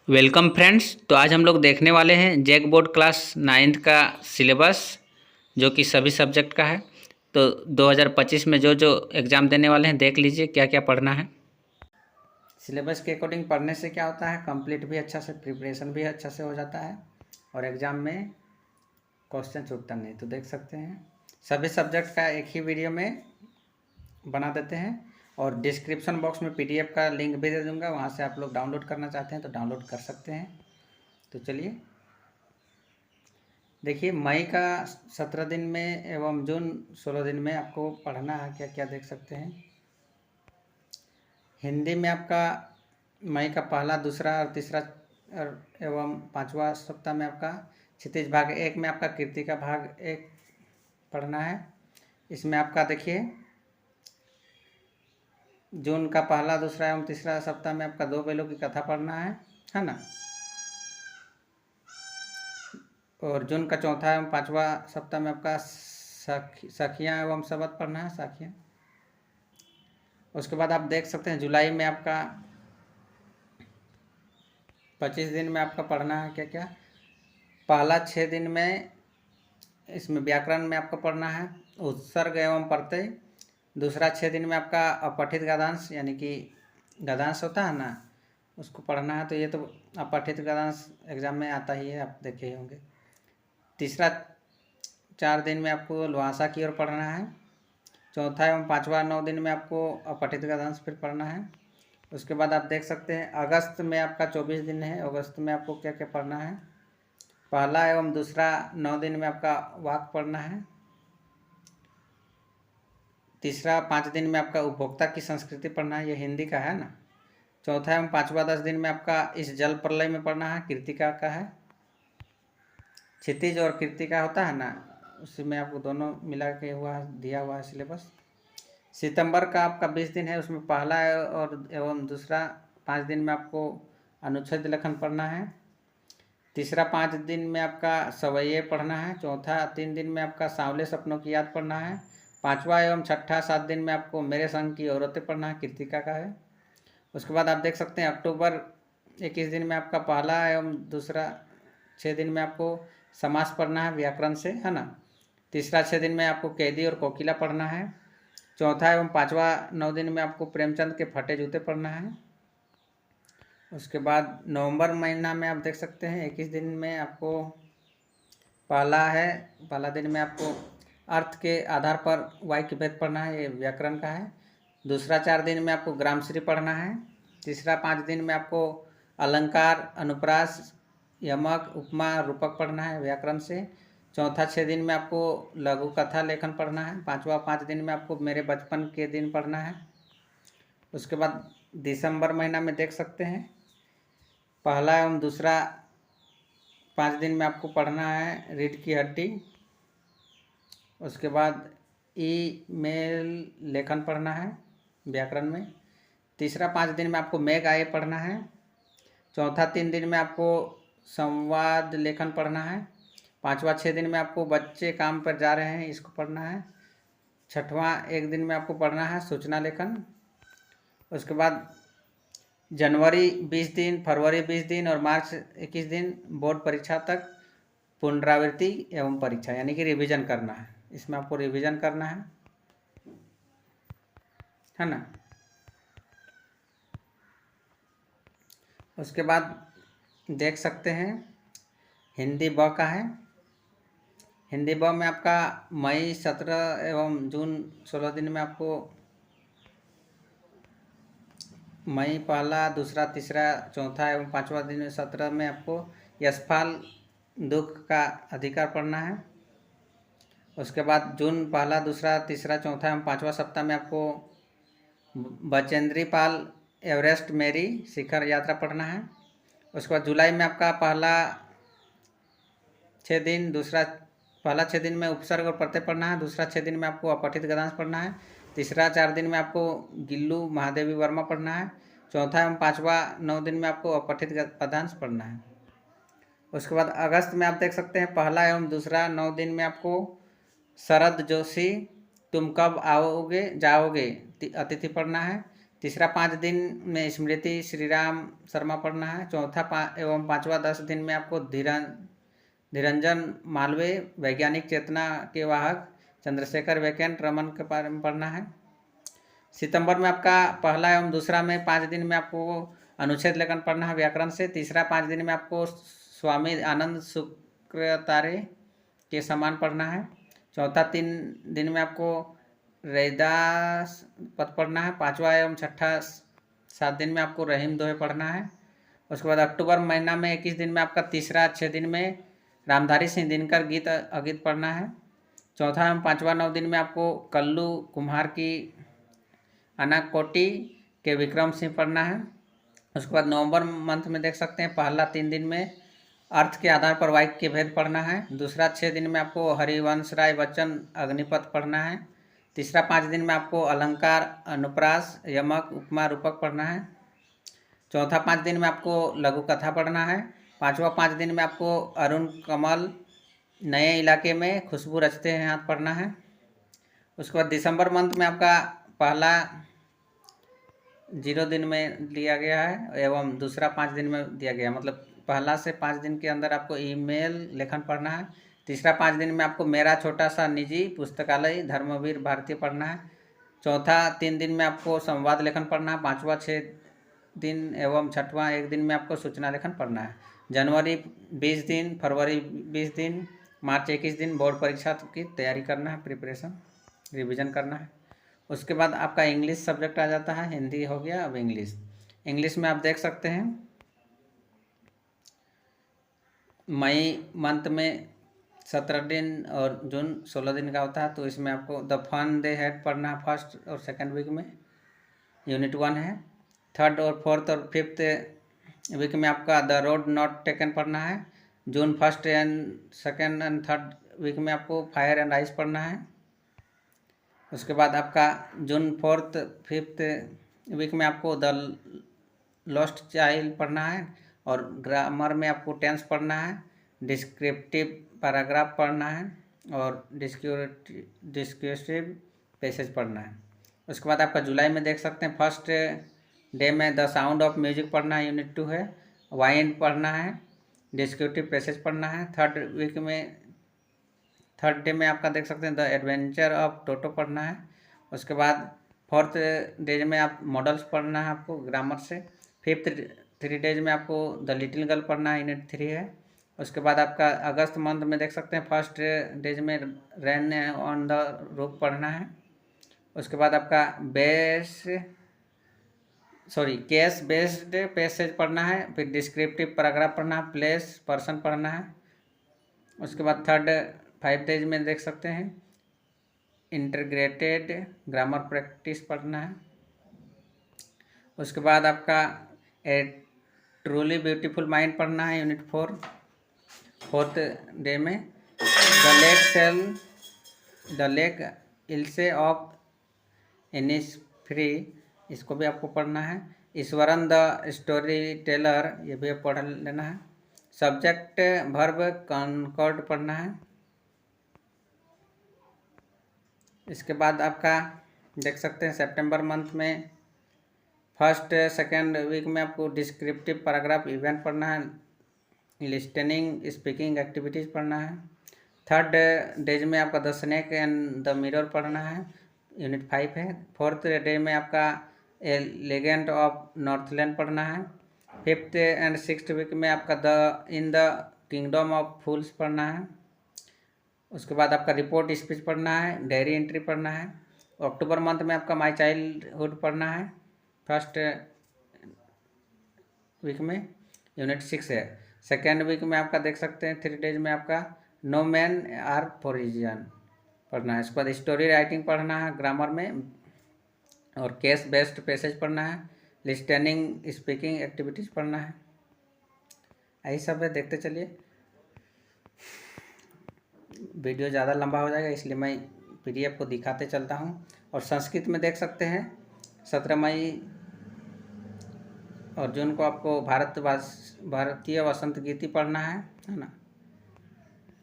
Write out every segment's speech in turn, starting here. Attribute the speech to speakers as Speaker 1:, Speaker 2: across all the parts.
Speaker 1: Welcome friends. तो आज हम लोग देखने वाले हैं जैक बोर्ड क्लास 9th का सिलेबस, जो कि सभी सब्जेक्ट का है। तो 2025 में जो जो एग्ज़ाम देने वाले हैं देख लीजिए क्या क्या पढ़ना है। सिलेबस के अकॉर्डिंग पढ़ने से क्या होता है, कंप्लीट भी अच्छा से, प्रिपरेशन भी अच्छा से हो जाता है और एग्ज़ाम में क्वेश्चन छूटता नहीं। तो देख सकते हैं सभी सब्जेक्ट का एक ही वीडियो में बना देते हैं और डिस्क्रिप्शन बॉक्स में पीडीएफ का लिंक भी दे दूँगा, वहाँ से आप लोग डाउनलोड करना चाहते हैं तो डाउनलोड कर सकते हैं। तो चलिए देखिए, मई का 17 दिन में एवं जून 16 दिन में आपको पढ़ना है। क्या क्या देख सकते हैं। हिंदी में आपका मई का पहला, दूसरा और तीसरा एवं पांचवा सप्ताह में आपका क्षितिज भाग 1 में आपका कीर्ति का भाग 1 पढ़ना है। इसमें आपका देखिए जून का पहला, दूसरा एवं तीसरा सप्ताह में आपका 2 बैलों की कथा पढ़ना है ना। और जून का चौथा एवं पांचवा सप्ताह में आपका सखियाँ एवं शबद पढ़ना है, साखियाँ। उसके बाद आप देख सकते हैं जुलाई में आपका 25 दिन में आपका पढ़ना है। क्या क्या, पहला 6 दिन में इसमें व्याकरण में आपको पढ़ना है उत्सर्ग एवं प्रत्यय। दूसरा 6 दिन में आपका अपठित गद्यांश, यानी कि गद्यांश होता है ना, उसको पढ़ना है। तो ये तो अपठित गद्यांश एग्जाम में आता ही है, आप देखे ही होंगे। तीसरा 4 दिन में आपको ल्वासा की ओर पढ़ना है। चौथा एवं पांचवा 9 दिन में आपको अपठित गद्यांश फिर पढ़ना है। उसके बाद आप देख सकते हैं अगस्त में आपका 24 दिन है। अगस्त में आपको क्या क्या पढ़ना है, पहला एवं दूसरा 9 दिन में आपका वाक पढ़ना है। तीसरा 5 दिन में आपका उपभोक्ता की संस्कृति पढ़ना है, ये हिंदी का है ना। चौथा एवं पांचवा 10 दिन में आपका इस जल प्रलय में पढ़ना है, कृतिका का है। क्षितिज और कृतिका होता है ना, उसी में आपको दोनों मिला के दिया हुआ है सिलेबस। सितंबर का आपका 20 दिन है, उसमें पहला और एवं दूसरा 5 दिन में आपको अनुच्छेद लेखन पढ़ना है। तीसरा 5 दिन में आपका सवैये पढ़ना है। चौथा 3 दिन में आपका सांवले सपनों की याद पढ़ना है। पांचवा एवं छठा 7 दिन में आपको मेरे संग की औरतें पढ़ना है, कृतिका का है। उसके बाद आप देख सकते हैं अक्टूबर 21 दिन में आपका पहला एवं दूसरा 6 दिन में आपको समास पढ़ना है व्याकरण से, है ना। तीसरा 6 दिन में आपको कैदी और कोकिला पढ़ना है। चौथा एवं पांचवा 9 दिन में आपको प्रेमचंद के फटे जूते पढ़ना है। उसके बाद नवंबर महीना में आप देख सकते हैं 21 दिन में आपको पहला दिन में आपको अर्थ के आधार पर वाक्य भेद पढ़ना है, ये व्याकरण का है। दूसरा 4 दिन में आपको ग्रामश्री पढ़ना है। तीसरा 5 दिन में आपको अलंकार, अनुप्रास, यमक, उपमा, रूपक पढ़ना है व्याकरण से। चौथा 6 दिन में आपको लघु कथा लेखन पढ़ना है। पांचवा 5 दिन में आपको मेरे बचपन के दिन पढ़ना है। उसके बाद दिसंबर महीना में देख सकते हैं पहला एवं दूसरा 5 दिन में आपको पढ़ना है रीढ़ की हड्डी। उसके बाद ईमेल लेखन पढ़ना है व्याकरण में। तीसरा 5 दिन में आपको मेघ आय पढ़ना है। चौथा 3 दिन में आपको संवाद लेखन पढ़ना है। पांचवा 6 दिन में आपको बच्चे काम पर जा रहे हैं, इसको पढ़ना है। छठवां 1 दिन में आपको पढ़ना है सूचना लेखन। उसके बाद जनवरी 20 दिन, फरवरी 20 दिन और मार्च 21 दिन बोर्ड परीक्षा तक पुनरावृत्ति एवं परीक्षा, यानी कि रिवीजन करना है। इसमें आपको रिवीजन करना है ना। उसके बाद देख सकते हैं हिंदी ब का है। हिंदी ब में आपका मई 17 एवं जून 16 दिन में आपको मई पहला, दूसरा, तीसरा, चौथा एवं पांचवा दिन 17 में आपको यशफाल दुख का अधिकार पढ़ना है। उसके बाद जून पहला, दूसरा, तीसरा, चौथा एवं पांचवा सप्ताह में आपको बचेंद्री पाल एवरेस्ट मेरी शिखर यात्रा पढ़ना है। उसके बाद जुलाई में आपका पहला 6 दिन में उपसर्ग और प्रत्यय पढ़ना है। दूसरा 6 दिन में आपको अपठित गद्यांश पढ़ना है। तीसरा 4 दिन में आपको गिल्लू महादेवी वर्मा पढ़ना है। चौथा एवं पांचवा 9 दिन में आपको अपठित पदांश पढ़ना है। उसके बाद अगस्त में आप देख सकते हैं पहला एवं दूसरा 9 दिन में आपको शरद जोशी तुम कब आओगे जाओगे अतिथि पढ़ना है। तीसरा 5 दिन में स्मृति श्रीराम शर्मा पढ़ना है। चौथा एवं पाँचवा 10 दिन में आपको धीरंजन मालवीय वैज्ञानिक चेतना के वाहक, चंद्रशेखर वैकेंट रमन के बारे में पढ़ना है। सितंबर में आपका पहला एवं दूसरा में 5 दिन में आपको अनुच्छेद लेखन पढ़ना है व्याकरण से। तीसरा 5 दिन में आपको स्वामी आनंद शुक्राचार्य के समान पढ़ना है। चौथा 3 दिन में आपको रैदास पद पढ़ना है। पाँचवा एवं छठा 7 दिन में आपको रहीम दोहे पढ़ना है। उसके बाद अक्टूबर महीना में 21 दिन में आपका तीसरा 6 दिन में रामधारी सिंह दिनकर गीत अगीत पढ़ना है। चौथा एवं पाँचवा 9 दिन में आपको कल्लू कुम्हार की अनाकोटी के विक्रम सिंह पढ़ना है। उसके बाद नवंबर मंथ में देख सकते हैं पहला 3 दिन में अर्थ के आधार पर वाक्य के भेद पढ़ना है। दूसरा 6 दिन में आपको हरिवंश राय बच्चन अग्निपथ पढ़ना है। तीसरा 5 दिन में आपको अलंकार, अनुप्रास, यमक, उपमा, रूपक पढ़ना है। चौथा 5 दिन में आपको लघु कथा पढ़ना है। पाँचवा 5 दिन में आपको अरुण कमल नए इलाके में खुशबू रचते हैं हाथ पढ़ना है। उसके बाद दिसंबर मंथ में आपका पहला 0 दिन में लिया गया है एवं दूसरा 5 दिन में दिया गया, मतलब पहला से 5 दिन के अंदर आपको ईमेल लेखन पढ़ना है। तीसरा 5 दिन में आपको मेरा छोटा सा निजी पुस्तकालय धर्मवीर भारतीय पढ़ना है। चौथा 3 दिन में आपको संवाद लेखन पढ़ना है। पाँचवा 6 दिन एवं छठवां 1 दिन में आपको सूचना लेखन पढ़ना है। जनवरी 20 दिन, फरवरी 20 दिन, मार्च 21 दिन बोर्ड परीक्षा की तैयारी करना है, प्रिपरेशन रिवीजन करना है। उसके बाद आपका इंग्लिश सब्जेक्ट आ जाता है। हिंदी हो गया, अब इंग्लिश में आप देख सकते हैं मई मंथ में 17 दिन और जून 16 दिन का होता है। तो इसमें आपको द फन दे हैड पढ़ना है फर्स्ट और सेकंड वीक में, यूनिट 1 है। थर्ड और फोर्थ और फिफ्थ वीक में आपका द रोड नॉट टेकन पढ़ना है। जून 1 एंड 2 एंड 3 वीक में आपको फायर एंड आइस पढ़ना है। उसके बाद आपका जून 4th 5th वीक में आपको द लॉस्ट चाइल्ड पढ़ना है। और ग्रामर में आपको टेंस पढ़ना है, डिस्क्रिप्टिव पैराग्राफ पढ़ना है और डिस्क्रिप्टिव पैसेज पढ़ना है। उसके बाद आपका जुलाई में देख सकते हैं फर्स्ट डे में द साउंड ऑफ म्यूजिक पढ़ना है, यूनिट 2 है। वाइंड पढ़ना है, डिस्क्रिप्टिव पैसेज पढ़ना है। थर्ड डे में आपका देख सकते हैं द एडवेंचर ऑफ टोटो पढ़ना है। उसके बाद 4th डे में आप मॉडल्स पढ़ना है आपको ग्रामर से। 5th 3 डेज में आपको द लिटिल गर्ल पढ़ना है, यूनिट 3 है। उसके बाद आपका अगस्त मंथ में देख सकते हैं फर्स्ट डेज में रैन ऑन द रूफ पढ़ना है। उसके बाद आपका केस बेस्ड पैसेज पढ़ना है। फिर डिस्क्रिप्टिव पैराग्राफ पढ़ना है, प्लेस पर्सन पढ़ना है। उसके बाद 5 डेज में देख सकते हैं इंटीग्रेटेड ग्रामर प्रैक्टिस पढ़ना है। उसके बाद आपका ए ट्रूली ब्यूटीफुल माइंड पढ़ना है, यूनिट 4। 4th डे में द लेक इल्से ऑफ इनिसफ्री, इसको भी आपको पढ़ना है। ईश्वरन द स्टोरी टेलर, ये भी पढ़ लेना है। सब्जेक्ट वर्ब कॉन्कॉर्ड पढ़ना है। इसके बाद आपका देख सकते हैं सितंबर मंथ में फर्स्ट सेकेंड वीक में आपको डिस्क्रिप्टिव पैराग्राफ इवेंट पढ़ना है, लिस्टनिंग स्पीकिंग एक्टिविटीज़ पढ़ना है। 3rd डेज में आपका the snake and the mirror पढ़ना है, यूनिट 5 है। 4th डे में आपका ए लेजेंड ऑफ नॉर्थलैंड पढ़ना है। 5th एंड 6th वीक में आपका the in the kingdom of fools पढ़ना है। उसके बाद आपका रिपोर्ट स्पीच पढ़ना है, डायरी एंट्री पढ़ना है। अक्टूबर मंथ में आपका माई चाइल्डहुड पढ़ना है फर्स्ट वीक में, यूनिट 6 है। सेकेंड वीक में आपका देख सकते हैं 3 डेज में आपका नो मैन आर फोरिजियन पढ़ना है। इसके बाद स्टोरी राइटिंग पढ़ना है ग्रामर में और केस बेस्ड पैसेज पढ़ना है, लिस्टनिंग स्पीकिंग एक्टिविटीज़ पढ़ना है। यही सब है, देखते चलिए। वीडियो ज़्यादा लंबा हो जाएगा इसलिए मैं PDF को दिखाते चलता हूँ। और संस्कृत में देख सकते हैं 17 मई और जून को आपको भारतीय वसंत गीति पढ़ना है ना।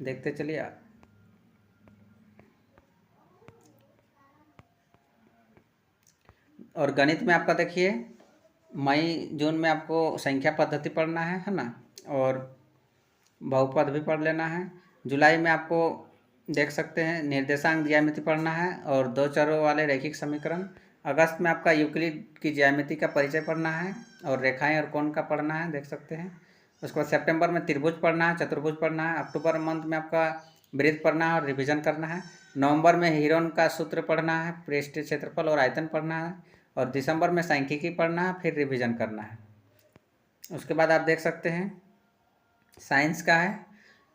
Speaker 1: देखते चलिए। और गणित में आपका देखिए मई जून में आपको संख्या पद्धति पढ़ना है ना, और बहुपद भी पढ़ लेना है। जुलाई में आपको देख सकते हैं निर्देशांक ज्यामिति पढ़ना है और 2 चरों वाले रैखिक समीकरण। अगस्त में आपका यूक्लिड की ज्यामिति का परिचय पढ़ना है और रेखाएं और कोण का पढ़ना है, देख सकते हैं। उसके बाद सितंबर में त्रिभुज पढ़ना है, चतुर्भुज पढ़ना है। अक्टूबर मंथ में आपका वृत्त पढ़ना है और रिवीजन करना है। नवंबर में हीरोन का सूत्र पढ़ना है, पृष्ठीय क्षेत्रफल और आयतन पढ़ना है। और दिसंबर में सांख्यिकी पढ़ना है, फिर रिवीजन करना है। उसके बाद आप देख सकते हैं साइंस का है।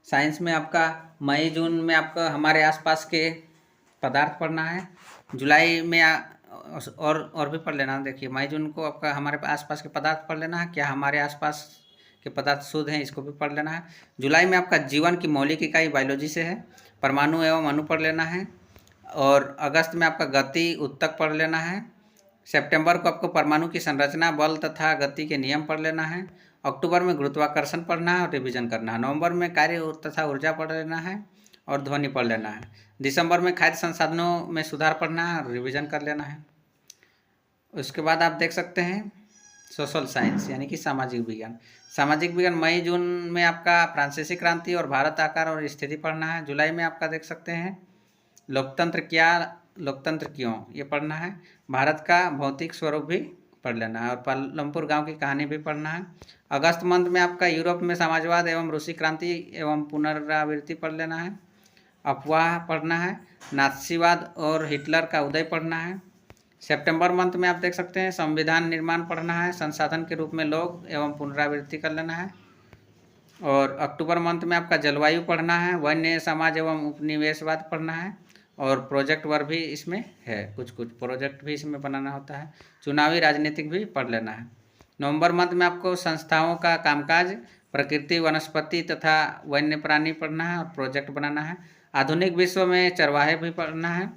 Speaker 1: साइंस में आपका मई जून में आपका हमारे आसपास के पदार्थ पढ़ना है। जुलाई में और भी पढ़ लेना। देखिए मई जून को आपका हमारे आसपास के पदार्थ पढ़ लेना है, क्या हमारे आसपास के पदार्थ शुद्ध हैं, इसको भी पढ़ लेना है। जुलाई में आपका जीवन की मौलिक इकाई बायोलॉजी से है, परमाणु एवं अणु पढ़ लेना है। और अगस्त में आपका गति उत्तक पढ़ लेना है। सितंबर को आपको परमाणु की संरचना, बल तथा गति के नियम पढ़ लेना है। अक्टूबर में गुरुत्वाकर्षण पढ़ना है और रिवीजन करना है। नवंबर में कार्य तथा ऊर्जा पढ़ लेना है और ध्वनि पढ़ लेना है। दिसंबर में खाद्य संसाधनों में सुधार पढ़ना है और रिवीजन कर लेना है। उसके बाद आप देख सकते हैं सोशल साइंस यानी कि सामाजिक विज्ञान। सामाजिक विज्ञान मई जून में आपका फ्रांसीसी क्रांति और भारत आकार और स्थिति पढ़ना है। जुलाई में आपका देख सकते हैं लोकतंत्र क्या, लोकतंत्र क्यों, ये पढ़ना है। भारत का भौतिक स्वरूप भी पढ़ लेना है और पालमपुर गांव की कहानी भी पढ़ना है। अगस्त मंथ में आपका यूरोप में समाजवाद एवं रूसी क्रांति एवं पुनरावृत्ति पढ़ लेना है। अफवाह पढ़ना है। नात्सीवाद और हिटलर का उदय पढ़ना है। सितंबर मंथ में आप देख सकते हैं संविधान निर्माण पढ़ना है। संसाधन के रूप में लोग एवं पुनरावृत्ति कर लेना है। और अक्टूबर मंथ में आपका जलवायु पढ़ना है। वन्य समाज एवं उपनिवेशवाद पढ़ना है और प्रोजेक्ट वर्क भी इसमें है, कुछ प्रोजेक्ट भी इसमें बनाना होता है। चुनावी राजनीतिक भी पढ़ लेना है। नवंबर मंथ में आपको संस्थाओं का कामकाज, प्रकृति, वनस्पति तथा वन्य प्राणी पढ़ना है और प्रोजेक्ट बनाना है। आधुनिक विश्व में चरवाहे भी पढ़ना है।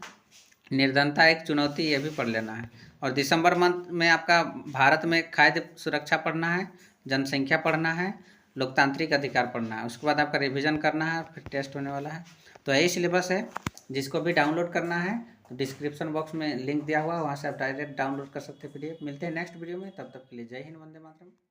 Speaker 1: निर्धनता एक चुनौती, ये भी पढ़ लेना है। और दिसंबर मंथ में आपका भारत में खाद्य सुरक्षा पढ़ना है, जनसंख्या पढ़ना है, लोकतांत्रिक अधिकार पढ़ना है। उसके बाद आपका रिवीजन करना है, फिर टेस्ट होने वाला है। तो यही सिलेबस है। जिसको भी डाउनलोड करना है तो डिस्क्रिप्शन बॉक्स में लिंक दिया हुआ है, वहाँ से आप डायरेक्ट डाउनलोड कर सकते हैं PDF। मिलते हैं नेक्स्ट वीडियो में, तब तक के लिए जय हिंद, वंदे मातरम।